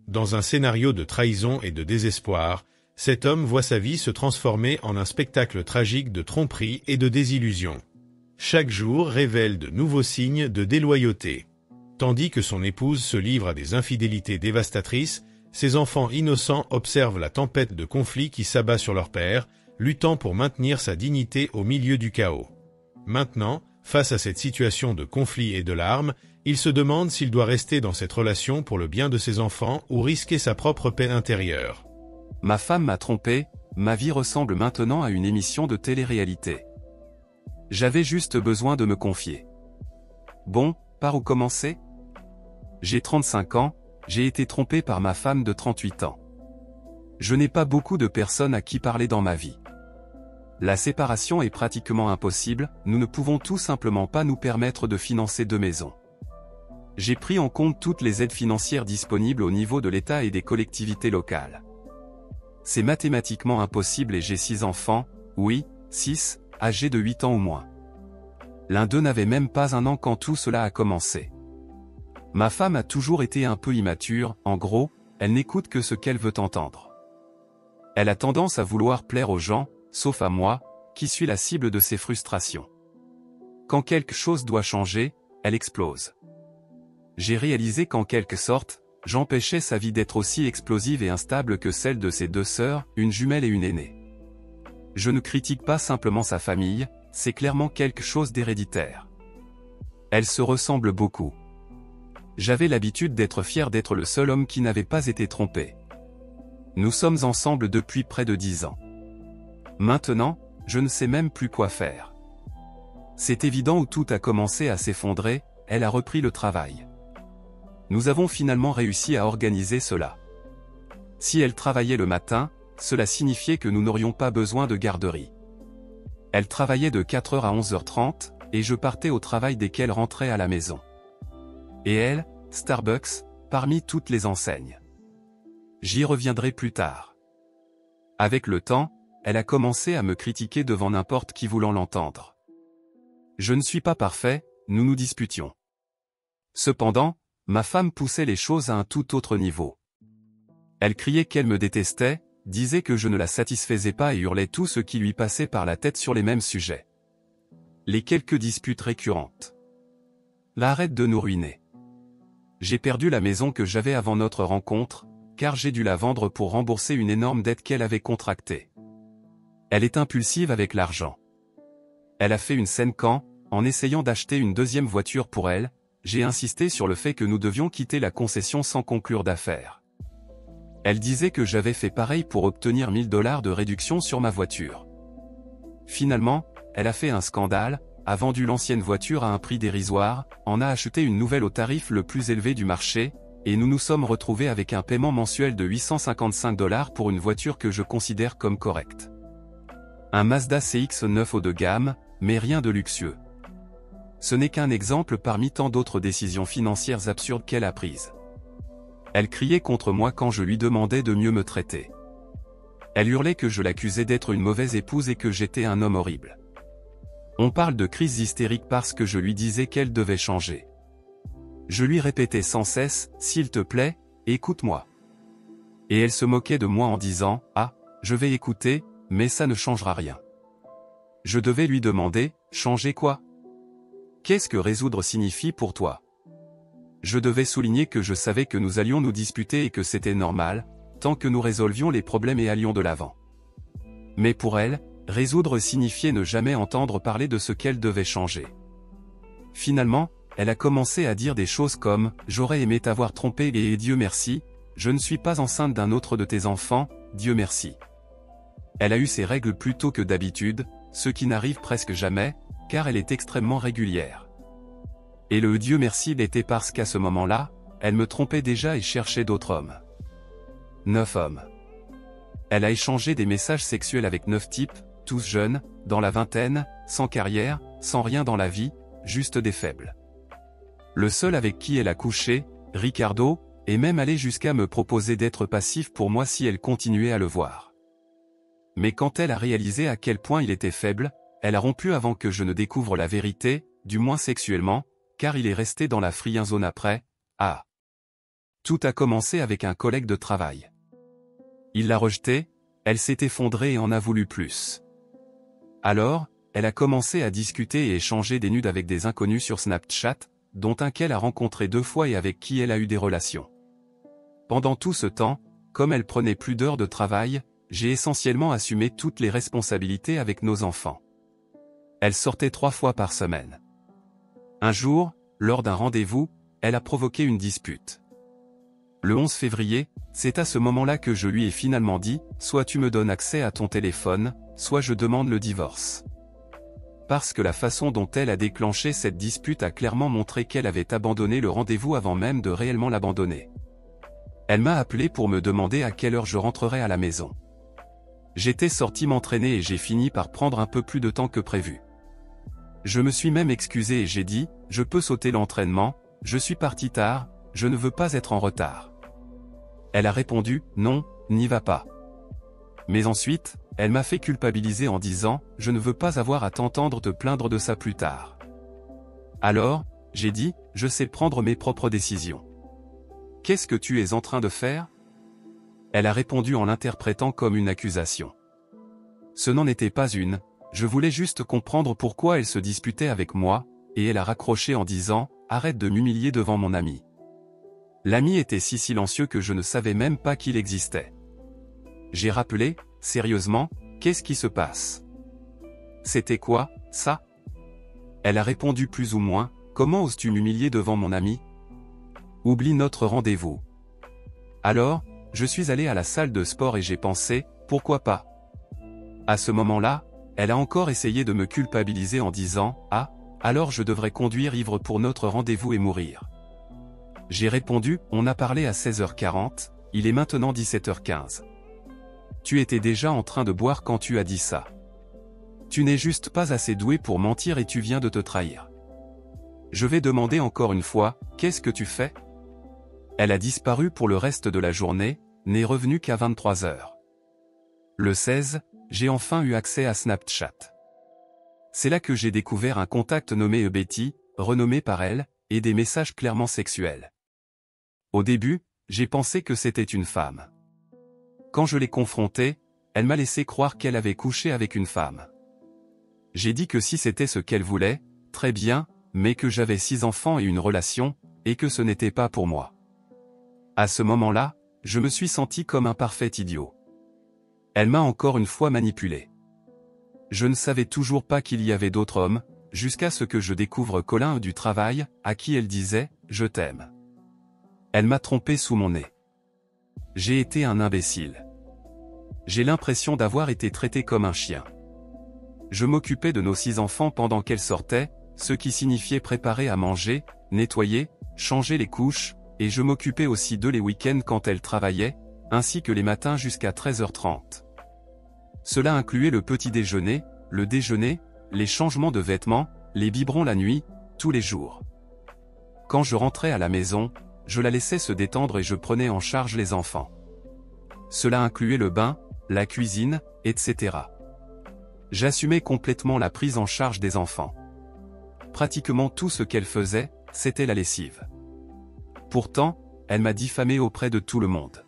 Dans un scénario de trahison et de désespoir, cet homme voit sa vie se transformer en un spectacle tragique de tromperie et de désillusion. Chaque jour révèle de nouveaux signes de déloyauté. Tandis que son épouse se livre à des infidélités dévastatrices, ses enfants innocents observent la tempête de conflits qui s'abat sur leur père, luttant pour maintenir sa dignité au milieu du chaos. Maintenant, face à cette situation de conflit et de larmes, il se demande s'il doit rester dans cette relation pour le bien de ses enfants ou risquer sa propre paix intérieure. Ma femme m'a trompé, ma vie ressemble maintenant à une émission de télé-réalité. J'avais juste besoin de me confier. Bon, par où commencer? J'ai 35 ans, j'ai été trompé par ma femme de 38 ans. Je n'ai pas beaucoup de personnes à qui parler dans ma vie. La séparation est pratiquement impossible, nous ne pouvons tout simplement pas nous permettre de financer 2 maisons. J'ai pris en compte toutes les aides financières disponibles au niveau de l'État et des collectivités locales. C'est mathématiquement impossible et j'ai 6 enfants, oui, 6, âgés de 8 ans ou moins. L'un d'eux n'avait même pas 1 an quand tout cela a commencé. Ma femme a toujours été un peu immature, en gros, elle n'écoute que ce qu'elle veut entendre. Elle a tendance à vouloir plaire aux gens, sauf à moi, qui suis la cible de ses frustrations. Quand quelque chose doit changer, elle explose. J'ai réalisé qu'en quelque sorte, j'empêchais sa vie d'être aussi explosive et instable que celle de ses 2 sœurs, une jumelle et une aînée. Je ne critique pas simplement sa famille, c'est clairement quelque chose d'héréditaire. Elles se ressemblent beaucoup. J'avais l'habitude d'être fier d'être le seul homme qui n'avait pas été trompé. Nous sommes ensemble depuis près de 10 ans. Maintenant, je ne sais même plus quoi faire. C'est évident où tout a commencé à s'effondrer, elle a repris le travail. Nous avons finalement réussi à organiser cela. Si elle travaillait le matin, cela signifiait que nous n'aurions pas besoin de garderie. Elle travaillait de 4h à 11h30, et je partais au travail dès qu'elle rentrait à la maison. Et elle, Starbucks, parmi toutes les enseignes. J'y reviendrai plus tard. Avec le temps, elle a commencé à me critiquer devant n'importe qui voulant l'entendre. Je ne suis pas parfait, nous nous disputions. Cependant, ma femme poussait les choses à un tout autre niveau. Elle criait qu'elle me détestait, disait que je ne la satisfaisais pas et hurlait tout ce qui lui passait par la tête sur les mêmes sujets. Les quelques disputes récurrentes. Arrête de nous ruiner. J'ai perdu la maison que j'avais avant notre rencontre, car j'ai dû la vendre pour rembourser une énorme dette qu'elle avait contractée. Elle est impulsive avec l'argent. Elle a fait une scène quand, en essayant d'acheter une 2e voiture pour elle, j'ai insisté sur le fait que nous devions quitter la concession sans conclure d'affaires. Elle disait que j'avais fait pareil pour obtenir 1 000 $ de réduction sur ma voiture. Finalement, elle a fait un scandale, a vendu l'ancienne voiture à un prix dérisoire, en a acheté une nouvelle au tarif le plus élevé du marché, et nous nous sommes retrouvés avec un paiement mensuel de 855 $ pour une voiture que je considère comme correcte. Un Mazda CX-9 haut de gamme, mais rien de luxueux. Ce n'est qu'un exemple parmi tant d'autres décisions financières absurdes qu'elle a prises. Elle criait contre moi quand je lui demandais de mieux me traiter. Elle hurlait que je l'accusais d'être une mauvaise épouse et que j'étais un homme horrible. On parle de crise hystérique parce que je lui disais qu'elle devait changer. Je lui répétais sans cesse, « S'il te plaît, écoute-moi ». Et elle se moquait de moi en disant, « Ah, je vais écouter, mais ça ne changera rien ». Je devais lui demander, « Changer quoi ? Qu'est-ce que résoudre signifie pour toi ?» Je devais souligner que je savais que nous allions nous disputer et que c'était normal, tant que nous résolvions les problèmes et allions de l'avant. Mais pour elle, résoudre signifiait ne jamais entendre parler de ce qu'elle devait changer. Finalement, elle a commencé à dire des choses comme « J'aurais aimé t'avoir trompé et Dieu merci, je ne suis pas enceinte d'un autre de tes enfants, Dieu merci ». Elle a eu ses règles plus tôt que d'habitude, ce qui n'arrive presque jamais, car elle est extrêmement régulière. Et le Dieu merci l'était parce qu'à ce moment-là, elle me trompait déjà et cherchait d'autres hommes. 9 hommes. Elle a échangé des messages sexuels avec 9 types, tous jeunes, dans la vingtaine, sans carrière, sans rien dans la vie, juste des faibles. Le seul avec qui elle a couché, Ricardo, est même allé jusqu'à me proposer d'être passif pour moi si elle continuait à le voir. Mais quand elle a réalisé à quel point il était faible, elle a rompu avant que je ne découvre la vérité, du moins sexuellement, car il est resté dans la friendzone après. Ah. Tout a commencé avec un collègue de travail. Il l'a rejetée, elle s'est effondrée et en a voulu plus. Alors, elle a commencé à discuter et échanger des nudes avec des inconnus sur Snapchat, dont un qu'elle a rencontré 2 fois et avec qui elle a eu des relations. Pendant tout ce temps, comme elle prenait plus d'heures de travail, j'ai essentiellement assumé toutes les responsabilités avec nos enfants. Elle sortait 3 fois par semaine. Un jour, lors d'un rendez-vous, elle a provoqué une dispute. Le 11 février, c'est à ce moment-là que je lui ai finalement dit, soit tu me donnes accès à ton téléphone, soit je demande le divorce. Parce que la façon dont elle a déclenché cette dispute a clairement montré qu'elle avait abandonné le rendez-vous avant même de réellement l'abandonner. Elle m'a appelé pour me demander à quelle heure je rentrerais à la maison. J'étais sorti m'entraîner et j'ai fini par prendre un peu plus de temps que prévu. Je me suis même excusé et j'ai dit, je peux sauter l'entraînement, je suis parti tard, je ne veux pas être en retard. Elle a répondu, non, n'y va pas. Mais ensuite, elle m'a fait culpabiliser en disant, je ne veux pas avoir à t'entendre te plaindre de ça plus tard. Alors, j'ai dit, je sais prendre mes propres décisions. Qu'est-ce que tu es en train de faire ? Elle a répondu en l'interprétant comme une accusation. Ce n'en était pas une, je voulais juste comprendre pourquoi elle se disputait avec moi, et elle a raccroché en disant, arrête de m'humilier devant mon ami. L'ami était si silencieux que je ne savais même pas qu'il existait. J'ai rappelé, sérieusement, qu'est-ce qui se passe ? C'était quoi, ça ? Elle a répondu plus ou moins, comment oses-tu m'humilier devant mon ami ? Oublie notre rendez-vous. Alors, je suis allé à la salle de sport et j'ai pensé, pourquoi pas ? À ce moment-là, elle a encore essayé de me culpabiliser en disant, ah, alors je devrais conduire ivre pour notre rendez-vous et mourir. J'ai répondu, on a parlé à 16h40, il est maintenant 17h15. Tu étais déjà en train de boire quand tu as dit ça. Tu n'es juste pas assez doué pour mentir et tu viens de te trahir. Je vais demander encore une fois, qu'est-ce que tu fais ? Elle a disparu pour le reste de la journée, n'est revenue qu'à 23h. Le 16, j'ai enfin eu accès à Snapchat. C'est là que j'ai découvert un contact nommé Betty, renommé par elle, et des messages clairement sexuels. Au début, j'ai pensé que c'était une femme. Quand je l'ai confrontée, elle m'a laissé croire qu'elle avait couché avec une femme. J'ai dit que si c'était ce qu'elle voulait, très bien, mais que j'avais 6 enfants et une relation, et que ce n'était pas pour moi. À ce moment-là, je me suis senti comme un parfait idiot. Elle m'a encore une fois manipulé. Je ne savais toujours pas qu'il y avait d'autres hommes, jusqu'à ce que je découvre Colin du travail, à qui elle disait « je t'aime ». Elle m'a trompé sous mon nez. J'ai été un imbécile. J'ai l'impression d'avoir été traité comme un chien. Je m'occupais de nos 6 enfants pendant qu'elle sortait, ce qui signifiait préparer à manger, nettoyer, changer les couches, et je m'occupais aussi d'eux les week-ends quand elle travaillait, ainsi que les matins jusqu'à 13h30. Cela incluait le petit déjeuner, le déjeuner, les changements de vêtements, les biberons la nuit, tous les jours. Quand je rentrais à la maison, je la laissais se détendre et je prenais en charge les enfants. Cela incluait le bain, la cuisine, etc. J'assumais complètement la prise en charge des enfants. Pratiquement tout ce qu'elle faisait, c'était la lessive. Pourtant, elle m'a diffamé auprès de tout le monde.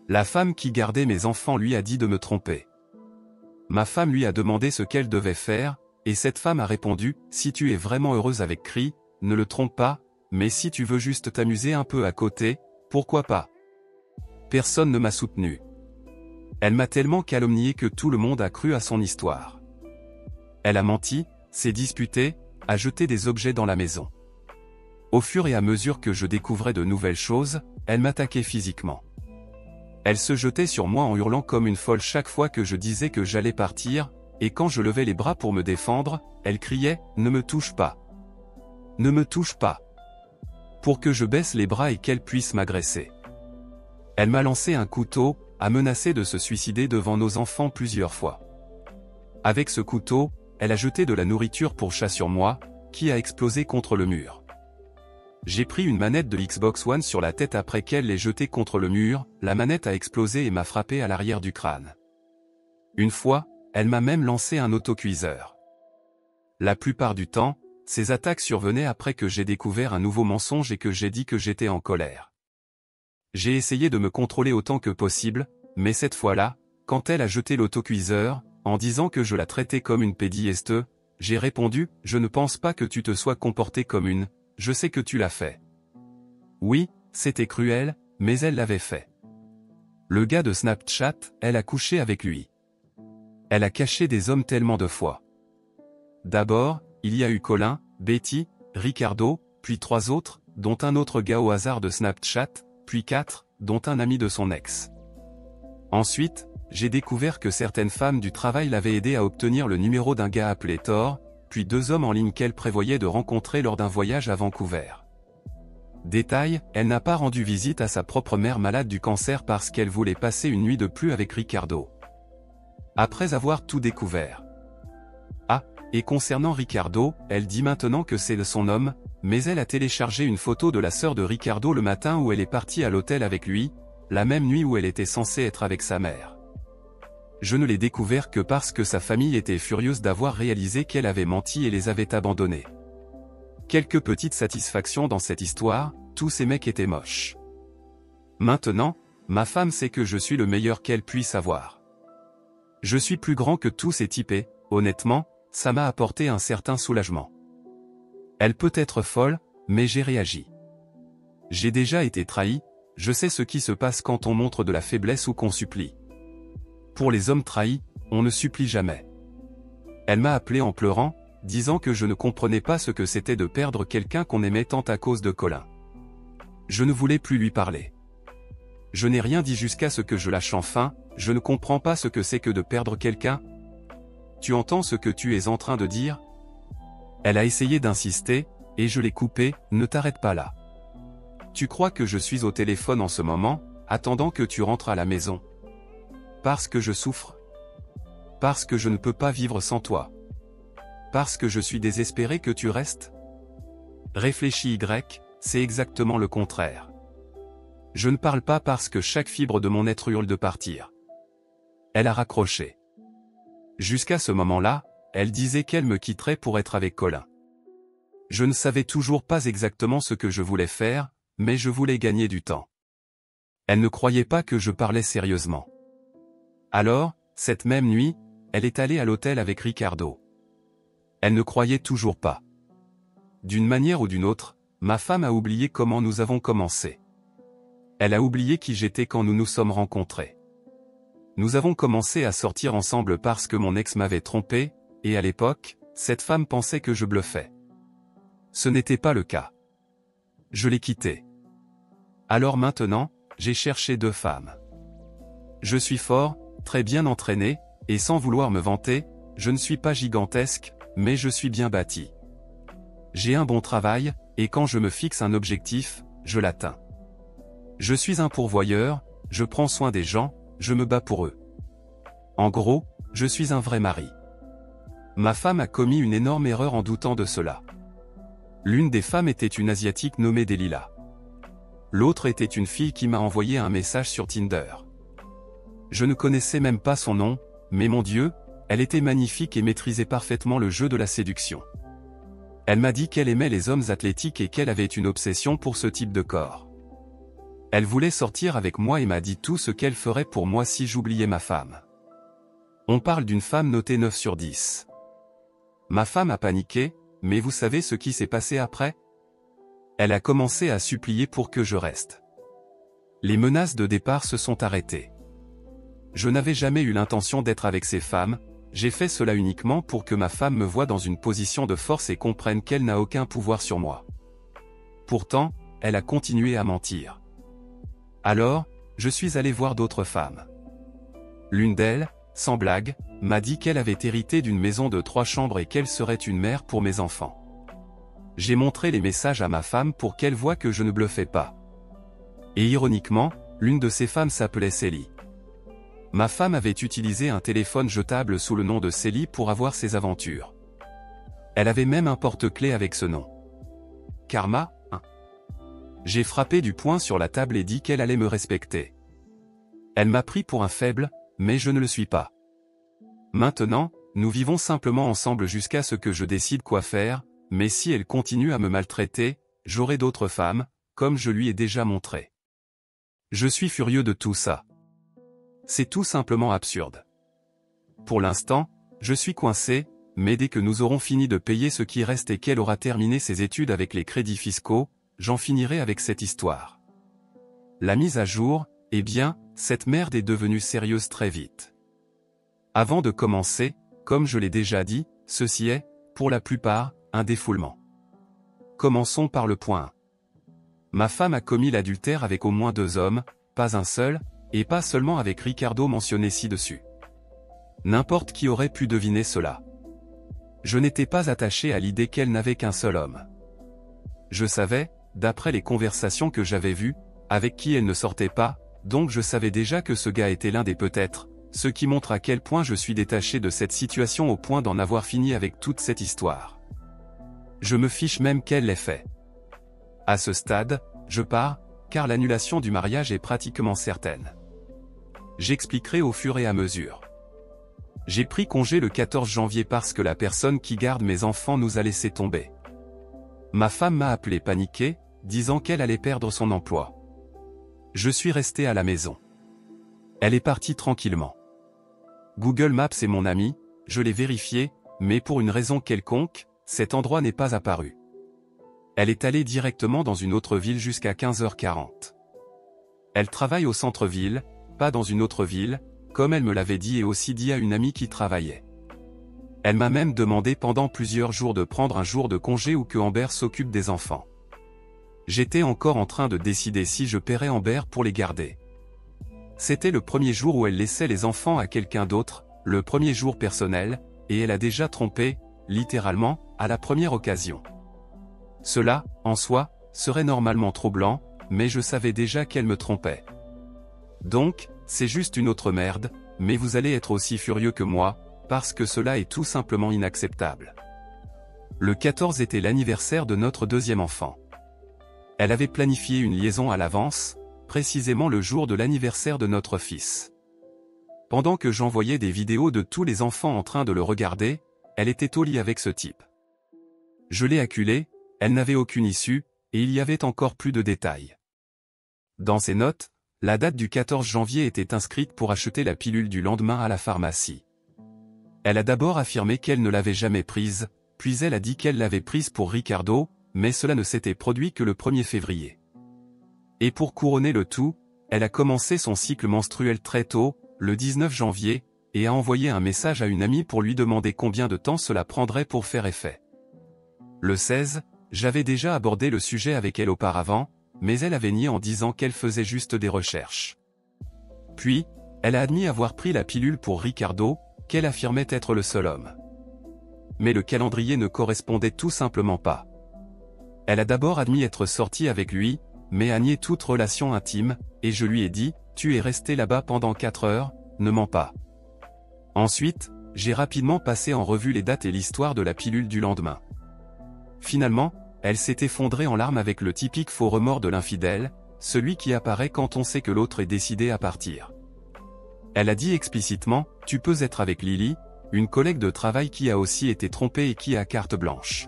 La femme qui gardait mes enfants lui a dit de me tromper. Ma femme lui a demandé ce qu'elle devait faire, et cette femme a répondu, si tu es vraiment heureuse avec Cri, ne le trompe pas, mais si tu veux juste t'amuser un peu à côté, pourquoi pas ? Personne ne m'a soutenu. Elle m'a tellement calomnié que tout le monde a cru à son histoire. Elle a menti, s'est disputée, a jeté des objets dans la maison. Au fur et à mesure que je découvrais de nouvelles choses, elle m'attaquait physiquement. Elle se jetait sur moi en hurlant comme une folle chaque fois que je disais que j'allais partir, et quand je levais les bras pour me défendre, elle criait « Ne me touche pas ! Ne me touche pas !» pour que je baisse les bras et qu'elle puisse m'agresser. Elle m'a lancé un couteau, a menacé de se suicider devant nos enfants plusieurs fois. Avec ce couteau, elle a jeté de la nourriture pour chat sur moi, qui a explosé contre le mur. J'ai pris une manette de Xbox One sur la tête après qu'elle l'ait jetée contre le mur, la manette a explosé et m'a frappé à l'arrière du crâne. Une fois, elle m'a même lancé un autocuiseur. La plupart du temps, ces attaques survenaient après que j'ai découvert un nouveau mensonge et que j'ai dit que j'étais en colère. J'ai essayé de me contrôler autant que possible, mais cette fois-là, quand elle a jeté l'autocuiseur, en disant que je la traitais comme une pédieste, j'ai répondu, je ne pense pas que tu te sois comporté comme une, je sais que tu l'as fait. Oui, c'était cruel, mais elle l'avait fait. Le gars de Snapchat, elle a couché avec lui. Elle a caché des hommes tellement de fois. D'abord, il y a eu Colin, Betty, Ricardo, puis 3 autres, dont un autre gars au hasard de Snapchat, puis 4, dont un ami de son ex. Ensuite, j'ai découvert que certaines femmes du travail l'avaient aidé à obtenir le numéro d'un gars appelé Thor, puis 2 hommes en ligne qu'elle prévoyait de rencontrer lors d'un voyage à Vancouver. Détail, elle n'a pas rendu visite à sa propre mère malade du cancer parce qu'elle voulait passer une nuit de plus avec Ricardo. Après avoir tout découvert. Ah, et concernant Ricardo, elle dit maintenant que c'est son homme, mais elle a téléchargé une photo de la sœur de Ricardo le matin où elle est partie à l'hôtel avec lui, la même nuit où elle était censée être avec sa mère. Je ne l'ai découvert que parce que sa famille était furieuse d'avoir réalisé qu'elle avait menti et les avait abandonnés. Quelques petites satisfactions dans cette histoire, tous ces mecs étaient moches. Maintenant, ma femme sait que je suis le meilleur qu'elle puisse avoir. Je suis plus grand que tous ces types et, honnêtement, ça m'a apporté un certain soulagement. Elle peut être folle, mais j'ai réagi. J'ai déjà été trahi, je sais ce qui se passe quand on montre de la faiblesse ou qu'on supplie. Pour les hommes trahis, on ne supplie jamais. Elle m'a appelé en pleurant, disant que je ne comprenais pas ce que c'était de perdre quelqu'un qu'on aimait tant à cause de Colin. Je ne voulais plus lui parler. Je n'ai rien dit jusqu'à ce que je lâche enfin, je ne comprends pas ce que c'est que de perdre quelqu'un. Tu entends ce que tu es en train de dire? Elle a essayé d'insister, et je l'ai coupé, ne t'arrête pas là. Tu crois que je suis au téléphone en ce moment, attendant que tu rentres à la maison? Parce que je souffre. Parce que je ne peux pas vivre sans toi. Parce que je suis désespéré que tu restes? Réfléchis Y, c'est exactement le contraire. Je ne parle pas parce que chaque fibre de mon être hurle de partir. Elle a raccroché. Jusqu'à ce moment-là, elle disait qu'elle me quitterait pour être avec Colin. Je ne savais toujours pas exactement ce que je voulais faire, mais je voulais gagner du temps. Elle ne croyait pas que je parlais sérieusement. Alors, cette même nuit, elle est allée à l'hôtel avec Ricardo. Elle ne croyait toujours pas. D'une manière ou d'une autre, ma femme a oublié comment nous avons commencé. Elle a oublié qui j'étais quand nous nous sommes rencontrés. Nous avons commencé à sortir ensemble parce que mon ex m'avait trompé, et à l'époque, cette femme pensait que je bluffais. Ce n'était pas le cas. Je l'ai quitté. Alors maintenant, j'ai cherché 2 femmes. Je suis fort, très bien entraîné, et sans vouloir me vanter, je ne suis pas gigantesque, mais je suis bien bâti. J'ai un bon travail, et quand je me fixe un objectif, je l'atteins. Je suis un pourvoyeur, je prends soin des gens, je me bats pour eux. En gros, je suis un vrai mari. Ma femme a commis une énorme erreur en doutant de cela. L'une des femmes était une Asiatique nommée Delila. L'autre était une fille qui m'a envoyé un message sur Tinder. Je ne connaissais même pas son nom, mais mon Dieu, elle était magnifique et maîtrisait parfaitement le jeu de la séduction. Elle m'a dit qu'elle aimait les hommes athlétiques et qu'elle avait une obsession pour ce type de corps. Elle voulait sortir avec moi et m'a dit tout ce qu'elle ferait pour moi si j'oubliais ma femme. On parle d'une femme notée 9 sur 10. Ma femme a paniqué, mais vous savez ce qui s'est passé après? Elle a commencé à supplier pour que je reste. Les menaces de départ se sont arrêtées. Je n'avais jamais eu l'intention d'être avec ces femmes, j'ai fait cela uniquement pour que ma femme me voie dans une position de force et comprenne qu'elle n'a aucun pouvoir sur moi. Pourtant, elle a continué à mentir. Alors, je suis allé voir d'autres femmes. L'une d'elles, sans blague, m'a dit qu'elle avait hérité d'une maison de 3 chambres et qu'elle serait une mère pour mes enfants. J'ai montré les messages à ma femme pour qu'elle voie que je ne bluffais pas. Et ironiquement, l'une de ces femmes s'appelait Célie. Ma femme avait utilisé un téléphone jetable sous le nom de Célie pour avoir ses aventures. Elle avait même un porte-clés avec ce nom. Karma, hein. J'ai frappé du poing sur la table et dit qu'elle allait me respecter. Elle m'a pris pour un faible, mais je ne le suis pas. Maintenant, nous vivons simplement ensemble jusqu'à ce que je décide quoi faire, mais si elle continue à me maltraiter, j'aurai d'autres femmes, comme je lui ai déjà montré. Je suis furieux de tout ça. C'est tout simplement absurde. Pour l'instant, je suis coincé, mais dès que nous aurons fini de payer ce qui reste et qu'elle aura terminé ses études avec les crédits fiscaux, j'en finirai avec cette histoire. La mise à jour, eh bien, cette merde est devenue sérieuse très vite. Avant de commencer, comme je l'ai déjà dit, ceci est, pour la plupart, un défoulement. Commençons par le point 1. Ma femme a commis l'adultère avec au moins 2 hommes, pas un seul, et pas seulement avec Ricardo mentionné ci-dessus. N'importe qui aurait pu deviner cela. Je n'étais pas attaché à l'idée qu'elle n'avait qu'un seul homme. Je savais, d'après les conversations que j'avais vues, avec qui elle ne sortait pas, donc je savais déjà que ce gars était l'un des peut-être, ce qui montre à quel point je suis détaché de cette situation au point d'en avoir fini avec toute cette histoire. Je me fiche même qu'elle l'ait fait. À ce stade, je pars, car l'annulation du mariage est pratiquement certaine. J'expliquerai au fur et à mesure. J'ai pris congé le 14 janvier parce que la personne qui garde mes enfants nous a laissé tomber. Ma femme m'a appelé paniquée, disant qu'elle allait perdre son emploi. Je suis resté à la maison. Elle est partie tranquillement. Google Maps est mon ami, je l'ai vérifié, mais pour une raison quelconque, cet endroit n'est pas apparu. Elle est allée directement dans une autre ville jusqu'à 15h40. Elle travaille au centre-ville, pas dans une autre ville, comme elle me l'avait dit et aussi dit à une amie qui travaillait. Elle m'a même demandé pendant plusieurs jours de prendre un jour de congé ou que Amber s'occupe des enfants. J'étais encore en train de décider si je paierais Amber pour les garder. C'était le premier jour où elle laissait les enfants à quelqu'un d'autre, le premier jour personnel, et elle a déjà trompé, littéralement, à la première occasion. Cela, en soi, serait normalement troublant, mais je savais déjà qu'elle me trompait. Donc, c'est juste une autre merde, mais vous allez être aussi furieux que moi, parce que cela est tout simplement inacceptable. Le 14 était l'anniversaire de notre deuxième enfant. Elle avait planifié une liaison à l'avance, précisément le jour de l'anniversaire de notre fils. Pendant que j'envoyais des vidéos de tous les enfants en train de le regarder, elle était au lit avec ce type. Je l'ai acculée, elle n'avait aucune issue, et il y avait encore plus de détails. Dans ses notes, la date du 14 janvier était inscrite pour acheter la pilule du lendemain à la pharmacie. Elle a d'abord affirmé qu'elle ne l'avait jamais prise, puis elle a dit qu'elle l'avait prise pour Ricardo, mais cela ne s'était produit que le 1er février. Et pour couronner le tout, elle a commencé son cycle menstruel très tôt, le 19 janvier, et a envoyé un message à une amie pour lui demander combien de temps cela prendrait pour faire effet. Le 16, j'avais déjà abordé le sujet avec elle auparavant, mais elle avait nié en disant qu'elle faisait juste des recherches. Puis, elle a admis avoir pris la pilule pour Ricardo, qu'elle affirmait être le seul homme. Mais le calendrier ne correspondait tout simplement pas. Elle a d'abord admis être sortie avec lui, mais a nié toute relation intime, et je lui ai dit, tu es resté là-bas pendant 4 heures, ne mens pas. Ensuite, j'ai rapidement passé en revue les dates et l'histoire de la pilule du lendemain. Finalement, elle s'est effondrée en larmes avec le typique faux remords de l'infidèle, celui qui apparaît quand on sait que l'autre est décidé à partir. Elle a dit explicitement, tu peux être avec Lily, une collègue de travail qui a aussi été trompée et qui a carte blanche.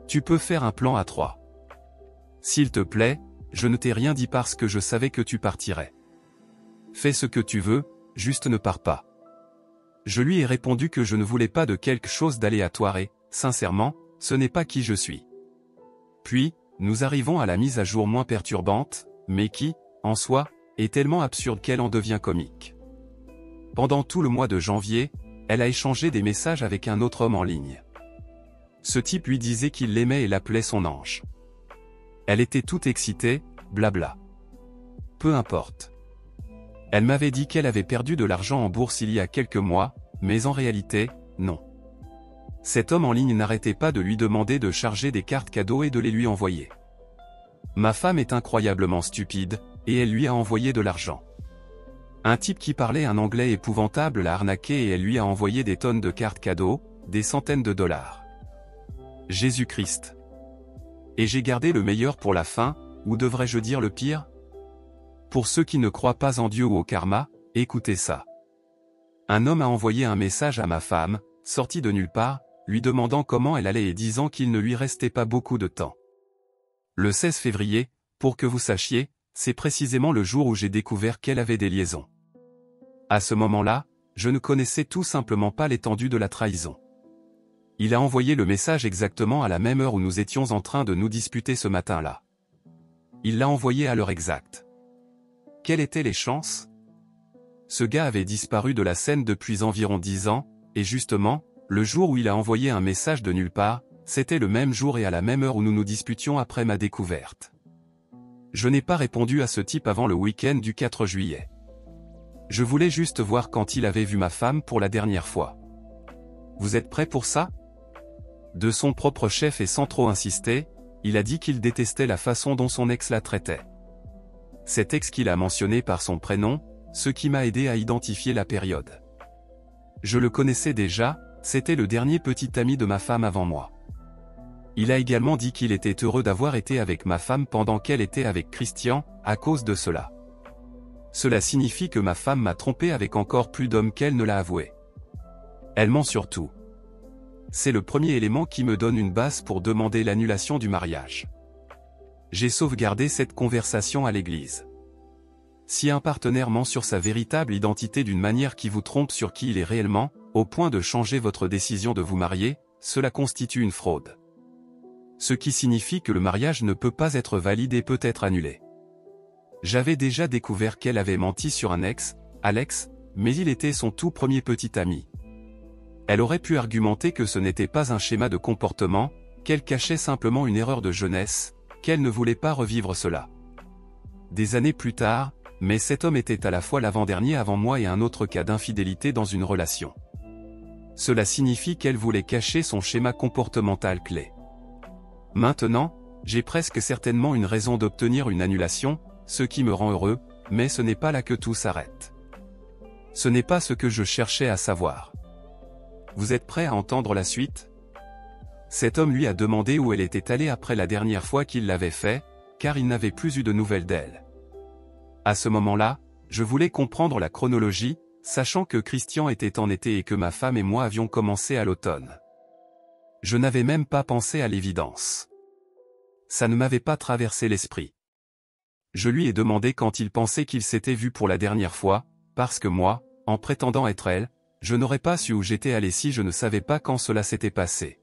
Tu peux faire un plan à 3. S'il te plaît, je ne t'ai rien dit parce que je savais que tu partirais. Fais ce que tu veux, juste ne pars pas. Je lui ai répondu que je ne voulais pas de quelque chose d'aléatoire et, sincèrement, ce n'est pas qui je suis. Puis, nous arrivons à la mise à jour moins perturbante, mais qui, en soi, est tellement absurde qu'elle en devient comique. Pendant tout le mois de janvier, elle a échangé des messages avec un autre homme en ligne. Ce type lui disait qu'il l'aimait et l'appelait son ange. Elle était toute excitée, blabla. Peu importe. Elle m'avait dit qu'elle avait perdu de l'argent en bourse il y a quelques mois, mais en réalité, non. Cet homme en ligne n'arrêtait pas de lui demander de charger des cartes cadeaux et de les lui envoyer. Ma femme est incroyablement stupide, et elle lui a envoyé de l'argent. Un type qui parlait un anglais épouvantable l'a arnaqué et elle lui a envoyé des tonnes de cartes cadeaux, des centaines de dollars. Jésus-Christ. Et j'ai gardé le meilleur pour la fin, ou devrais-je dire le pire? Pour ceux qui ne croient pas en Dieu ou au karma, écoutez ça. Un homme a envoyé un message à ma femme, sorti de nulle part, lui demandant comment elle allait et disant qu'il ne lui restait pas beaucoup de temps. Le 16 février, pour que vous sachiez, c'est précisément le jour où j'ai découvert qu'elle avait des liaisons. À ce moment-là, je ne connaissais tout simplement pas l'étendue de la trahison. Il a envoyé le message exactement à la même heure où nous étions en train de nous disputer ce matin-là. Il l'a envoyé à l'heure exacte. Quelles étaient les chances? Ce gars avait disparu de la scène depuis environ 10 ans, et justement, le jour où il a envoyé un message de nulle part, c'était le même jour et à la même heure où nous nous disputions après ma découverte. Je n'ai pas répondu à ce type avant le week-end du 4 juillet. Je voulais juste voir quand il avait vu ma femme pour la dernière fois. Vous êtes prêts pour ça? De son propre chef et sans trop insister, il a dit qu'il détestait la façon dont son ex la traitait. Cet ex qu'il a mentionné par son prénom, ce qui m'a aidé à identifier la période. Je le connaissais déjà, c'était le dernier petit ami de ma femme avant moi. Il a également dit qu'il était heureux d'avoir été avec ma femme pendant qu'elle était avec Christian, à cause de cela. Cela signifie que ma femme m'a trompé avec encore plus d'hommes qu'elle ne l'a avoué. Elle ment surtout. C'est le premier élément qui me donne une base pour demander l'annulation du mariage. J'ai sauvegardé cette conversation à l'église. Si un partenaire ment sur sa véritable identité d'une manière qui vous trompe sur qui il est réellement, au point de changer votre décision de vous marier, cela constitue une fraude. Ce qui signifie que le mariage ne peut pas être valide et peut être annulé. J'avais déjà découvert qu'elle avait menti sur un ex, Alex, mais il était son tout premier petit ami. Elle aurait pu argumenter que ce n'était pas un schéma de comportement, qu'elle cachait simplement une erreur de jeunesse, qu'elle ne voulait pas revivre cela. Des années plus tard, mais cet homme était à la fois l'avant-dernier avant moi et un autre cas d'infidélité dans une relation. Cela signifie qu'elle voulait cacher son schéma comportemental clé. Maintenant, j'ai presque certainement une raison d'obtenir une annulation, ce qui me rend heureux, mais ce n'est pas là que tout s'arrête. Ce n'est pas ce que je cherchais à savoir. Vous êtes prêts à entendre la suite? Cet homme lui a demandé où elle était allée après la dernière fois qu'il l'avait fait, car il n'avait plus eu de nouvelles d'elle. À ce moment-là, je voulais comprendre la chronologie, sachant que Christian était en été et que ma femme et moi avions commencé à l'automne. Je n'avais même pas pensé à l'évidence. Ça ne m'avait pas traversé l'esprit. Je lui ai demandé quand il pensait qu'il s'était vu pour la dernière fois, parce que moi, en prétendant être elle, je n'aurais pas su où j'étais allé si je ne savais pas quand cela s'était passé.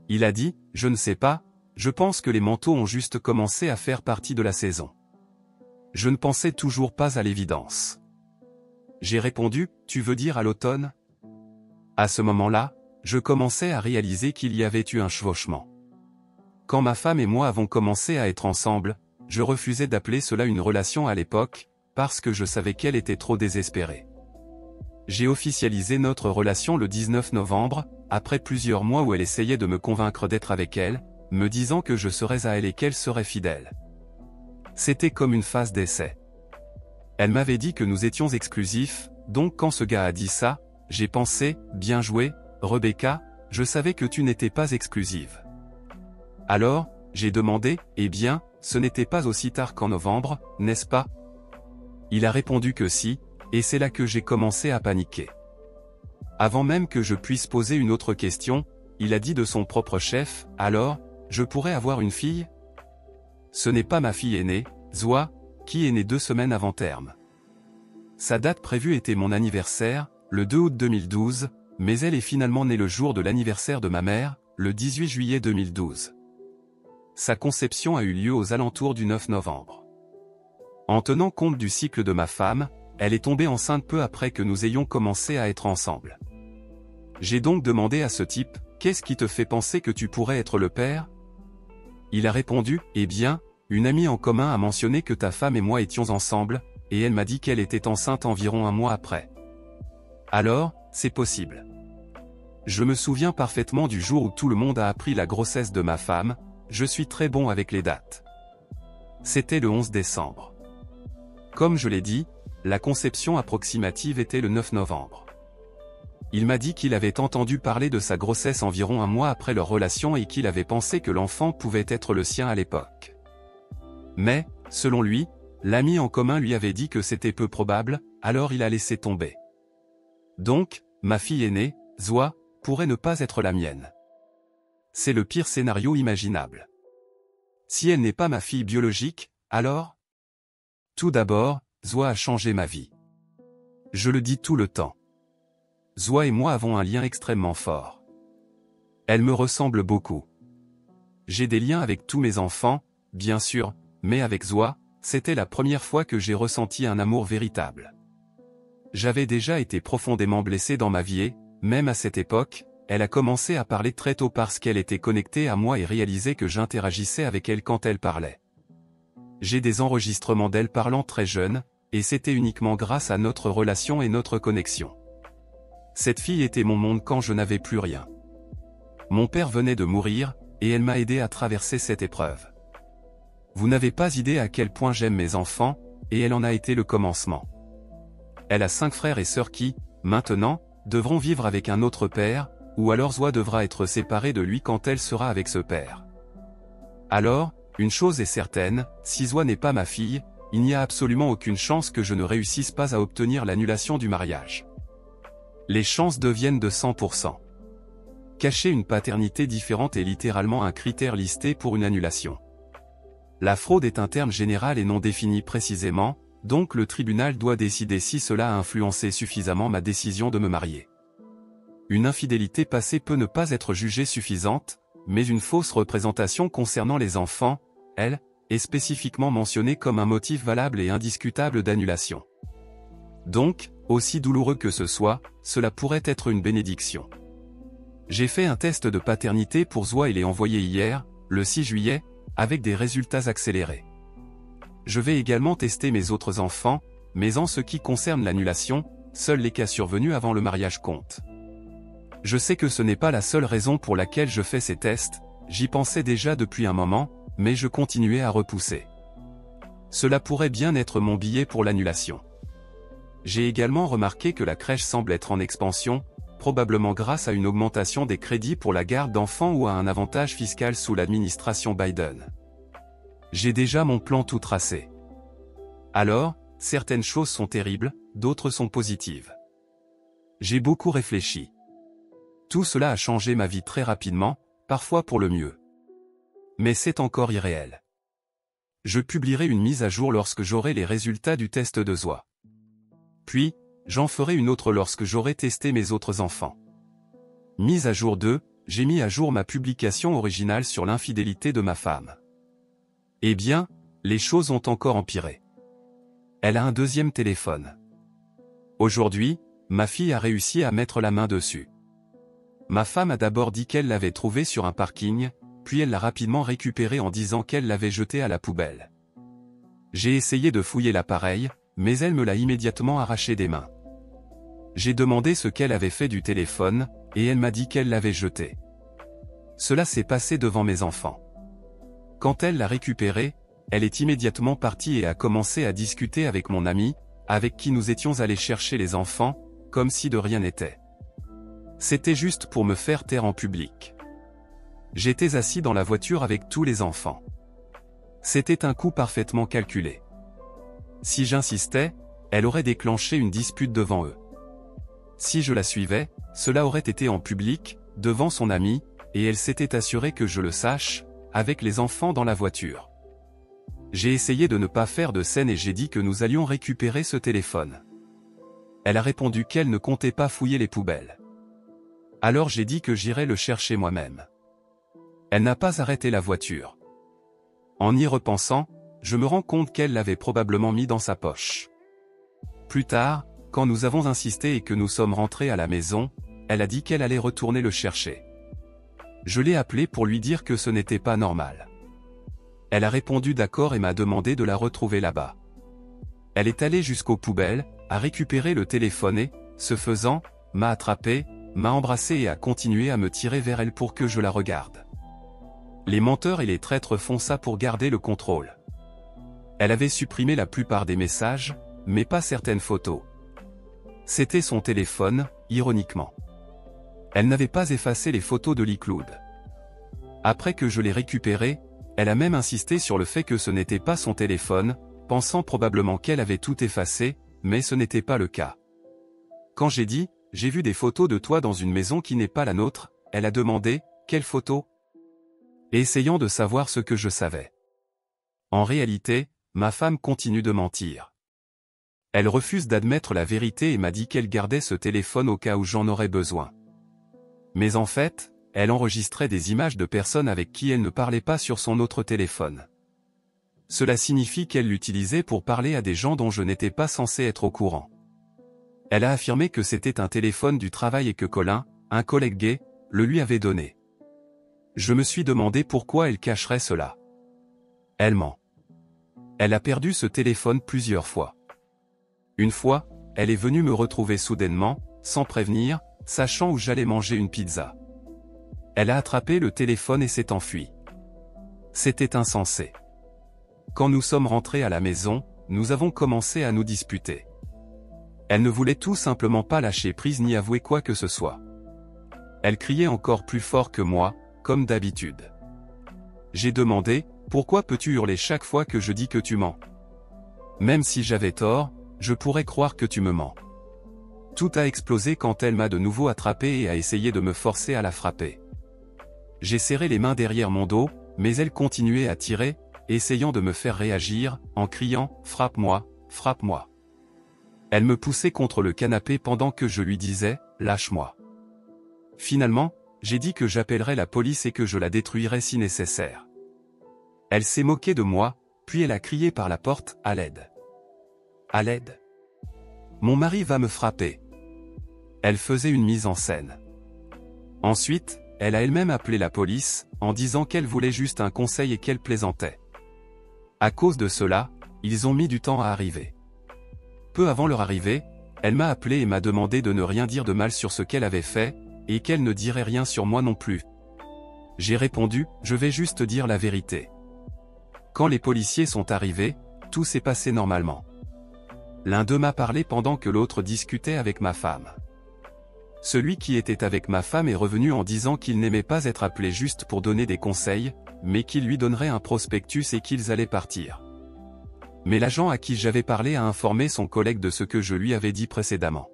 Il a dit, je ne sais pas, je pense que les manteaux ont juste commencé à faire partie de la saison. Je ne pensais toujours pas à l'évidence. J'ai répondu, tu veux dire à l'automne? À ce moment-là, je commençais à réaliser qu'il y avait eu un chevauchement. Quand ma femme et moi avons commencé à être ensemble, je refusais d'appeler cela une relation à l'époque, parce que je savais qu'elle était trop désespérée. J'ai officialisé notre relation le 19 novembre, après plusieurs mois où elle essayait de me convaincre d'être avec elle, me disant que je serais à elle et qu'elle serait fidèle. C'était comme une phase d'essai. Elle m'avait dit que nous étions exclusifs, donc quand ce gars a dit ça, j'ai pensé, bien joué, Rebecca, je savais que tu n'étais pas exclusive. Alors, j'ai demandé, eh bien, ce n'était pas aussi tard qu'en novembre, n'est-ce pas? Il a répondu que si, et c'est là que j'ai commencé à paniquer. Avant même que je puisse poser une autre question, il a dit de son propre chef, alors, je pourrais avoir une fille? Ce n'est pas ma fille aînée, Zoa, qui est née 2 semaines avant terme. Sa date prévue était mon anniversaire, le 2 août 2012, mais elle est finalement née le jour de l'anniversaire de ma mère, le 18 juillet 2012. Sa conception a eu lieu aux alentours du 9 novembre. En tenant compte du cycle de ma femme, elle est tombée enceinte peu après que nous ayons commencé à être ensemble. J'ai donc demandé à ce type, qu'est-ce qui te fait penser que tu pourrais être le père? Il a répondu, eh bien, une amie en commun a mentionné que ta femme et moi étions ensemble, et elle m'a dit qu'elle était enceinte environ 1 mois après. Alors, c'est possible. Je me souviens parfaitement du jour où tout le monde a appris la grossesse de ma femme, je suis très bon avec les dates. C'était le 11 décembre. Comme je l'ai dit, la conception approximative était le 9 novembre. Il m'a dit qu'il avait entendu parler de sa grossesse environ 1 mois après leur relation et qu'il avait pensé que l'enfant pouvait être le sien à l'époque. Mais, selon lui, l'ami en commun lui avait dit que c'était peu probable, alors il a laissé tomber. Donc, ma fille aînée, Zoa, pourrait ne pas être la mienne. C'est le pire scénario imaginable. Si elle n'est pas ma fille biologique, alors? Tout d'abord, Zoa a changé ma vie. Je le dis tout le temps. Zoa et moi avons un lien extrêmement fort. Elle me ressemble beaucoup. J'ai des liens avec tous mes enfants, bien sûr, mais avec Zoa, c'était la première fois que j'ai ressenti un amour véritable. J'avais déjà été profondément blessé dans ma vie et, même à cette époque, elle a commencé à parler très tôt parce qu'elle était connectée à moi et réalisait que j'interagissais avec elle quand elle parlait. J'ai des enregistrements d'elle parlant très jeune, et c'était uniquement grâce à notre relation et notre connexion. Cette fille était mon monde quand je n'avais plus rien. Mon père venait de mourir, et elle m'a aidé à traverser cette épreuve. Vous n'avez pas idée à quel point j'aime mes enfants, et elle en a été le commencement. Elle a 5 frères et sœurs qui, maintenant, devront vivre avec un autre père, ou alors Zoa devra être séparée de lui quand elle sera avec ce père. Alors, une chose est certaine, si Zoa n'est pas ma fille, il n'y a absolument aucune chance que je ne réussisse pas à obtenir l'annulation du mariage. Les chances deviennent de 100%. Cacher une paternité différente est littéralement un critère listé pour une annulation. La fraude est un terme général et non défini précisément, donc le tribunal doit décider si cela a influencé suffisamment ma décision de me marier. Une infidélité passée peut ne pas être jugée suffisante, mais une fausse représentation concernant les enfants, elle, est spécifiquement mentionnée comme un motif valable et indiscutable d'annulation. Donc, aussi douloureux que ce soit, cela pourrait être une bénédiction. J'ai fait un test de paternité pour Zoa et l'ai envoyé hier, le 6 juillet, avec des résultats accélérés. Je vais également tester mes autres enfants, mais en ce qui concerne l'annulation, seuls les cas survenus avant le mariage comptent. Je sais que ce n'est pas la seule raison pour laquelle je fais ces tests, j'y pensais déjà depuis un moment, mais je continuais à repousser. Cela pourrait bien être mon billet pour l'annulation. J'ai également remarqué que la crèche semble être en expansion, probablement grâce à une augmentation des crédits pour la garde d'enfants ou à un avantage fiscal sous l'administration Biden. J'ai déjà mon plan tout tracé. Alors, certaines choses sont terribles, d'autres sont positives. J'ai beaucoup réfléchi. Tout cela a changé ma vie très rapidement, parfois pour le mieux. Mais c'est encore irréel. Je publierai une mise à jour lorsque j'aurai les résultats du test de Zoa. Puis, j'en ferai une autre lorsque j'aurai testé mes autres enfants. Mise à jour 2, j'ai mis à jour ma publication originale sur l'infidélité de ma femme. Eh bien, les choses ont encore empiré. Elle a un deuxième téléphone. Aujourd'hui, ma fille a réussi à mettre la main dessus. Ma femme a d'abord dit qu'elle l'avait trouvé sur un parking, puis elle l'a rapidement récupéré en disant qu'elle l'avait jeté à la poubelle. J'ai essayé de fouiller l'appareil, mais elle me l'a immédiatement arraché des mains. J'ai demandé ce qu'elle avait fait du téléphone, et elle m'a dit qu'elle l'avait jeté. Cela s'est passé devant mes enfants. Quand elle l'a récupéré, elle est immédiatement partie et a commencé à discuter avec mon ami, avec qui nous étions allés chercher les enfants, comme si de rien n'était. C'était juste pour me faire taire en public. J'étais assis dans la voiture avec tous les enfants. C'était un coup parfaitement calculé. Si j'insistais, elle aurait déclenché une dispute devant eux. Si je la suivais, cela aurait été en public, devant son ami, et elle s'était assurée que je le sache, avec les enfants dans la voiture. J'ai essayé de ne pas faire de scène et j'ai dit que nous allions récupérer ce téléphone. Elle a répondu qu'elle ne comptait pas fouiller les poubelles. Alors j'ai dit que j'irais le chercher moi-même. Elle n'a pas arrêté la voiture. En y repensant, je me rends compte qu'elle l'avait probablement mis dans sa poche. Plus tard, quand nous avons insisté et que nous sommes rentrés à la maison, elle a dit qu'elle allait retourner le chercher. Je l'ai appelée pour lui dire que ce n'était pas normal. Elle a répondu d'accord et m'a demandé de la retrouver là-bas. Elle est allée jusqu'aux poubelles, a récupéré le téléphone et, ce faisant, m'a attrapé, m'a embrassé et a continué à me tirer vers elle pour que je la regarde. Les menteurs et les traîtres font ça pour garder le contrôle. Elle avait supprimé la plupart des messages, mais pas certaines photos. C'était son téléphone, ironiquement. Elle n'avait pas effacé les photos de l'iCloud. Après que je l'ai récupéré, elle a même insisté sur le fait que ce n'était pas son téléphone, pensant probablement qu'elle avait tout effacé, mais ce n'était pas le cas. Quand j'ai dit « J'ai vu des photos de toi dans une maison qui n'est pas la nôtre », elle a demandé « Quelles photos ?» essayant de savoir ce que je savais. En réalité, ma femme continue de mentir. Elle refuse d'admettre la vérité et m'a dit qu'elle gardait ce téléphone au cas où j'en aurais besoin. Mais en fait, elle enregistrait des images de personnes avec qui elle ne parlait pas sur son autre téléphone. Cela signifie qu'elle l'utilisait pour parler à des gens dont je n'étais pas censé être au courant. Elle a affirmé que c'était un téléphone du travail et que Colin, un collègue gay, le lui avait donné. Je me suis demandé pourquoi elle cacherait cela. Elle ment. Elle a perdu ce téléphone plusieurs fois. Une fois, elle est venue me retrouver soudainement, sans prévenir, sachant où j'allais manger une pizza. Elle a attrapé le téléphone et s'est enfuie. C'était insensé. Quand nous sommes rentrés à la maison, nous avons commencé à nous disputer. Elle ne voulait tout simplement pas lâcher prise ni avouer quoi que ce soit. Elle criait encore plus fort que moi, comme d'habitude. J'ai demandé, pourquoi peux-tu hurler chaque fois que je dis que tu mens? Même si j'avais tort, je pourrais croire que tu me mens. Tout a explosé quand elle m'a de nouveau attrapé et a essayé de me forcer à la frapper. J'ai serré les mains derrière mon dos, mais elle continuait à tirer, essayant de me faire réagir, en criant « Frappe-moi, frappe-moi ». Elle me poussait contre le canapé pendant que je lui disais « Lâche-moi ». Finalement, j'ai dit que j'appellerais la police et que je la détruirais si nécessaire. Elle s'est moquée de moi, puis elle a crié par la porte « À l'aide ». À l'aide. Mon mari va me frapper. Elle faisait une mise en scène. Ensuite, elle a elle-même appelé la police, en disant qu'elle voulait juste un conseil et qu'elle plaisantait. À cause de cela, ils ont mis du temps à arriver. Peu avant leur arrivée, elle m'a appelé et m'a demandé de ne rien dire de mal sur ce qu'elle avait fait, et qu'elle ne dirait rien sur moi non plus. J'ai répondu, je vais juste dire la vérité. Quand les policiers sont arrivés, tout s'est passé normalement. L'un d'eux m'a parlé pendant que l'autre discutait avec ma femme. Celui qui était avec ma femme est revenu en disant qu'il n'aimait pas être appelé juste pour donner des conseils, mais qu'il lui donnerait un prospectus et qu'ils allaient partir. Mais l'agent à qui j'avais parlé a informé son collègue de ce que je lui avais dit précédemment.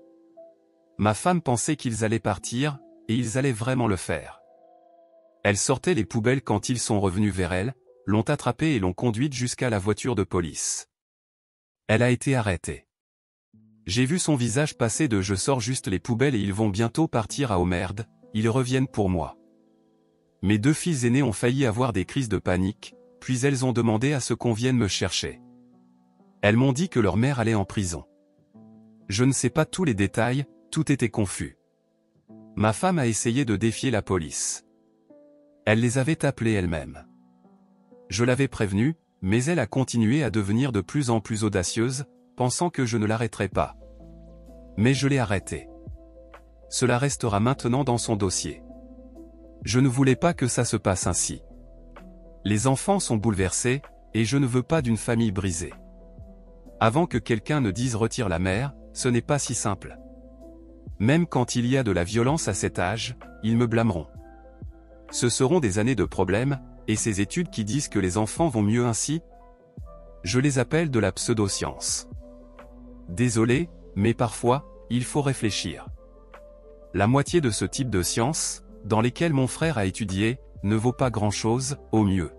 Ma femme pensait qu'ils allaient partir, et ils allaient vraiment le faire. Elle sortait les poubelles quand ils sont revenus vers elle, l'ont attrapée et l'ont conduite jusqu'à la voiture de police. Elle a été arrêtée. J'ai vu son visage passer de « je sors juste les poubelles et ils vont bientôt partir » à « oh merde, ils reviennent pour moi ». Mes deux filles aînées ont failli avoir des crises de panique, puis elles ont demandé à ce qu'on vienne me chercher. Elles m'ont dit que leur mère allait en prison. Je ne sais pas tous les détails, tout était confus. Ma femme a essayé de défier la police. Elle les avait appelés elle-même. Je l'avais prévenue, mais elle a continué à devenir de plus en plus audacieuse, pensant que je ne l'arrêterais pas. Mais je l'ai arrêtée. Cela restera maintenant dans son dossier. Je ne voulais pas que ça se passe ainsi. Les enfants sont bouleversés, et je ne veux pas d'une famille brisée. Avant que quelqu'un ne dise retire la mère, ce n'est pas si simple. Même quand il y a de la violence à cet âge, ils me blâmeront. Ce seront des années de problèmes, et ces études qui disent que les enfants vont mieux ainsi? Je les appelle de la pseudo-science. Désolé, mais parfois, il faut réfléchir. La moitié de ce type de science, dans lesquelles mon frère a étudié, ne vaut pas grand-chose, au mieux.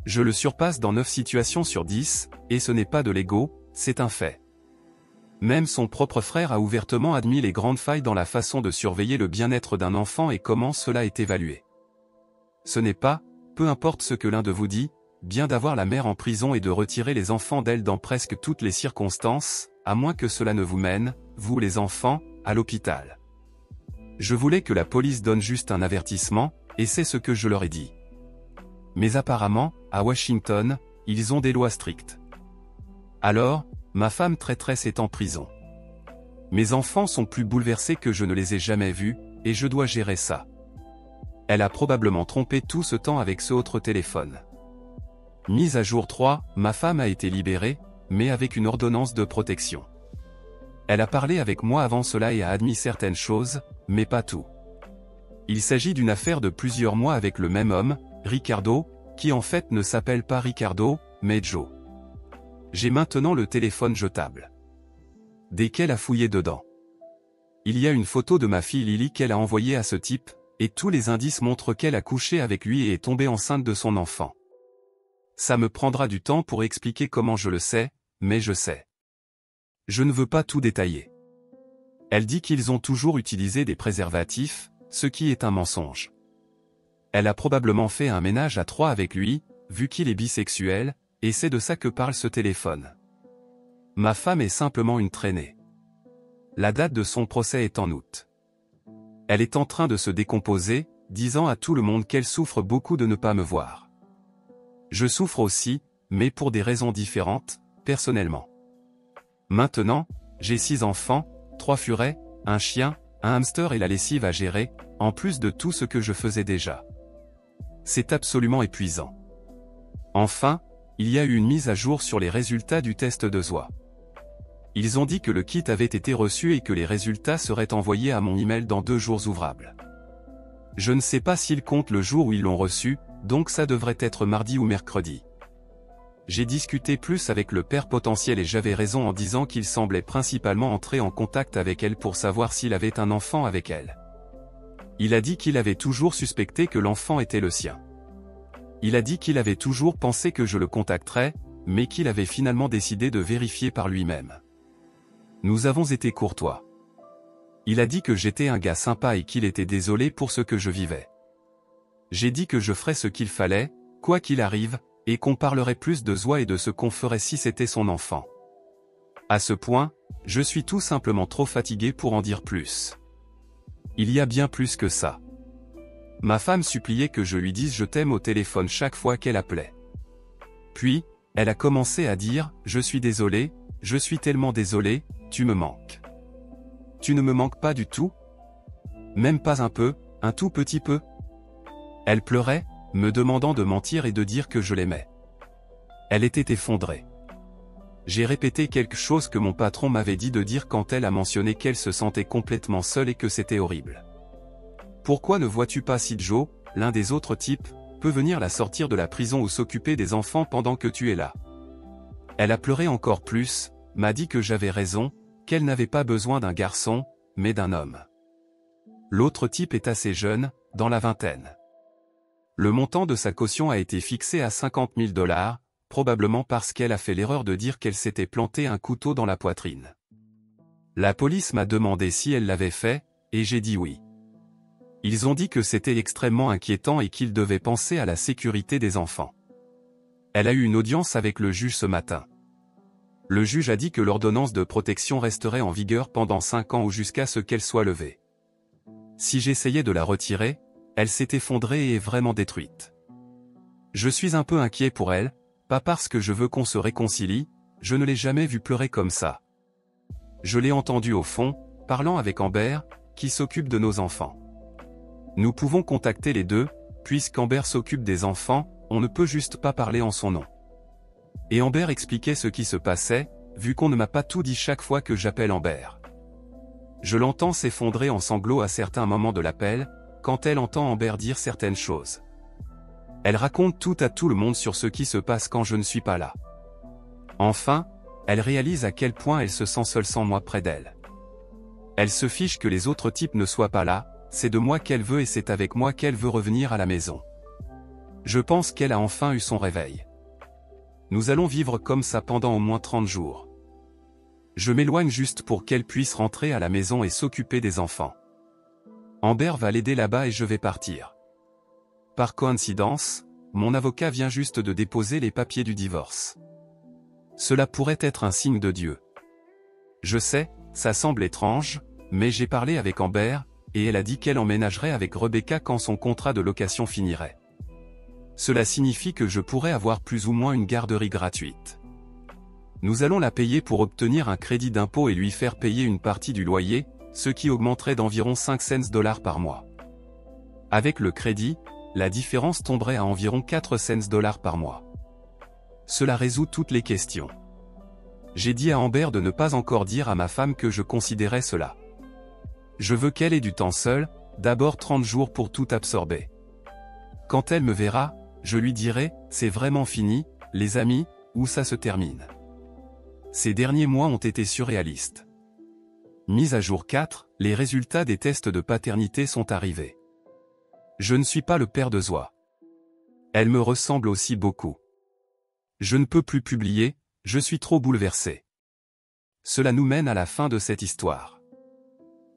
Je le surpasse dans 9 situations sur 10, et ce n'est pas de l'ego, c'est un fait. Même son propre frère a ouvertement admis les grandes failles dans la façon de surveiller le bien-être d'un enfant et comment cela est évalué. Ce n'est pas, peu importe ce que l'un de vous dit, bien d'avoir la mère en prison et de retirer les enfants d'elle dans presque toutes les circonstances, à moins que cela ne vous mène, vous les enfants, à l'hôpital. Je voulais que la police donne juste un avertissement, et c'est ce que je leur ai dit. Mais apparemment, à Washington, ils ont des lois strictes. Alors, ma femme traîtresse est en prison. Mes enfants sont plus bouleversés que je ne les ai jamais vus, et je dois gérer ça. Elle a probablement trompé tout ce temps avec ce autre téléphone. Mise à jour 3, ma femme a été libérée, mais avec une ordonnance de protection. Elle a parlé avec moi avant cela et a admis certaines choses, mais pas tout. Il s'agit d'une affaire de plusieurs mois avec le même homme, Ricardo, qui en fait ne s'appelle pas Ricardo, mais Joe. J'ai maintenant le téléphone jetable. Dès qu'elle a fouillé dedans. Il y a une photo de ma fille Lily qu'elle a envoyée à ce type, et tous les indices montrent qu'elle a couché avec lui et est tombée enceinte de son enfant. ça me prendra du temps pour expliquer comment je le sais, mais je sais. Je ne veux pas tout détailler. Elle dit qu'ils ont toujours utilisé des préservatifs, ce qui est un mensonge. Elle a probablement fait un ménage à 3 avec lui, vu qu'il est bisexuel, et c'est de ça que parle ce téléphone. Ma femme est simplement une traînée. La date de son procès est en août. Elle est en train de se décomposer, disant à tout le monde qu'elle souffre beaucoup de ne pas me voir. Je souffre aussi, mais pour des raisons différentes, personnellement. Maintenant, j'ai 6 enfants, 3 furets, un chien, un hamster et la lessive à gérer, en plus de tout ce que je faisais déjà. C'est absolument épuisant. Enfin, il y a eu une mise à jour sur les résultats du test de ZOA. Ils ont dit que le kit avait été reçu et que les résultats seraient envoyés à mon email dans 2 jours ouvrables. Je ne sais pas s'ils comptent le jour où ils l'ont reçu, donc ça devrait être mardi ou mercredi. J'ai discuté plus avec le père potentiel et j'avais raison en disant qu'il semblait principalement entrer en contact avec elle pour savoir s'il avait un enfant avec elle. Il a dit qu'il avait toujours suspecté que l'enfant était le sien. Il a dit qu'il avait toujours pensé que je le contacterais, mais qu'il avait finalement décidé de vérifier par lui-même. Nous avons été courtois. Il a dit que j'étais un gars sympa et qu'il était désolé pour ce que je vivais. J'ai dit que je ferais ce qu'il fallait, quoi qu'il arrive, et qu'on parlerait plus de ZOA et de ce qu'on ferait si c'était son enfant. À ce point, je suis tout simplement trop fatigué pour en dire plus. Il y a bien plus que ça. Ma femme suppliait que je lui dise je t'aime au téléphone chaque fois qu'elle appelait. Puis, elle a commencé à dire « Je suis désolé, je suis tellement désolé, tu me manques. » Tu ne me manques pas du tout? Même pas un peu, un tout petit peu? Elle pleurait, me demandant de mentir et de dire que je l'aimais. Elle était effondrée. J'ai répété quelque chose que mon patron m'avait dit de dire quand elle a mentionné qu'elle se sentait complètement seule et que c'était horrible. Pourquoi ne vois-tu pas si Joe, l'un des autres types, peut venir la sortir de la prison ou s'occuper des enfants pendant que tu es là? Elle a pleuré encore plus, m'a dit que j'avais raison, qu'elle n'avait pas besoin d'un garçon, mais d'un homme. L'autre type est assez jeune, dans la vingtaine. Le montant de sa caution a été fixé à 50 000 $, probablement parce qu'elle a fait l'erreur de dire qu'elle s'était planté un couteau dans la poitrine. La police m'a demandé si elle l'avait fait, et j'ai dit oui. Ils ont dit que c'était extrêmement inquiétant et qu'ils devaient penser à la sécurité des enfants. Elle a eu une audience avec le juge ce matin. Le juge a dit que l'ordonnance de protection resterait en vigueur pendant 5 ans ou jusqu'à ce qu'elle soit levée. Si j'essayais de la retirer, elle s'est effondrée et est vraiment détruite. Je suis un peu inquiet pour elle, pas parce que je veux qu'on se réconcilie, je ne l'ai jamais vue pleurer comme ça. Je l'ai entendue au fond, parlant avec Amber, qui s'occupe de nos enfants. Nous pouvons contacter les deux, puisqu'Amber s'occupe des enfants, on ne peut juste pas parler en son nom. Et Amber expliquait ce qui se passait, vu qu'on ne m'a pas tout dit chaque fois que j'appelle Amber. Je l'entends s'effondrer en sanglots à certains moments de l'appel, quand elle entend Amber dire certaines choses. Elle raconte tout à tout le monde sur ce qui se passe quand je ne suis pas là. Enfin, elle réalise à quel point elle se sent seule sans moi près d'elle. Elle se fiche que les autres types ne soient pas là, c'est de moi qu'elle veut et c'est avec moi qu'elle veut revenir à la maison. Je pense qu'elle a enfin eu son réveil. Nous allons vivre comme ça pendant au moins 30 jours. Je m'éloigne juste pour qu'elle puisse rentrer à la maison et s'occuper des enfants. Amber va l'aider là-bas et je vais partir. Par coïncidence, mon avocat vient juste de déposer les papiers du divorce. Cela pourrait être un signe de Dieu. Je sais, ça semble étrange, mais j'ai parlé avec Amber, et elle a dit qu'elle emménagerait avec Rebecca quand son contrat de location finirait. Cela signifie que je pourrais avoir plus ou moins une garderie gratuite. Nous allons la payer pour obtenir un crédit d'impôt et lui faire payer une partie du loyer, ce qui augmenterait d'environ 5 cents $ par mois. Avec le crédit, la différence tomberait à environ 4 cents $ par mois. Cela résout toutes les questions. J'ai dit à Amber de ne pas encore dire à ma femme que je considérais cela. Je veux qu'elle ait du temps seule, d'abord 30 jours pour tout absorber. Quand elle me verra, je lui dirai, c'est vraiment fini, les amis, où ça se termine. Ces derniers mois ont été surréalistes. Mise à jour 4, les résultats des tests de paternité sont arrivés. Je ne suis pas le père de ZOA. Elle me ressemble aussi beaucoup. Je ne peux plus publier, je suis trop bouleversé. Cela nous mène à la fin de cette histoire.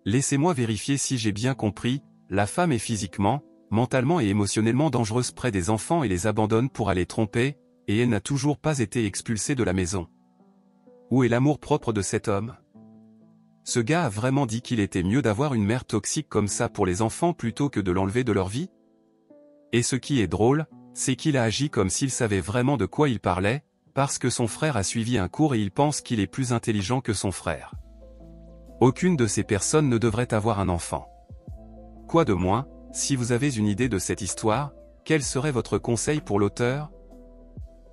Laissez-moi vérifier si j'ai bien compris, la femme est physiquement, mentalement et émotionnellement dangereuse près des enfants et les abandonne pour aller tromper, et elle n'a toujours pas été expulsée de la maison. Où est l'amour-propre de cet homme? Ce gars a vraiment dit qu'il était mieux d'avoir une mère toxique comme ça pour les enfants plutôt que de l'enlever de leur vie? Et ce qui est drôle, c'est qu'il a agi comme s'il savait vraiment de quoi il parlait, parce que son frère a suivi un cours et il pense qu'il est plus intelligent que son frère. Aucune de ces personnes ne devrait avoir un enfant. Quoi de moins, si vous avez une idée de cette histoire, quel serait votre conseil pour l'auteur?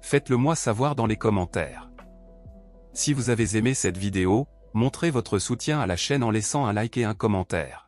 Faites-le moi savoir dans les commentaires. Si vous avez aimé cette vidéo, montrez votre soutien à la chaîne en laissant un like et un commentaire.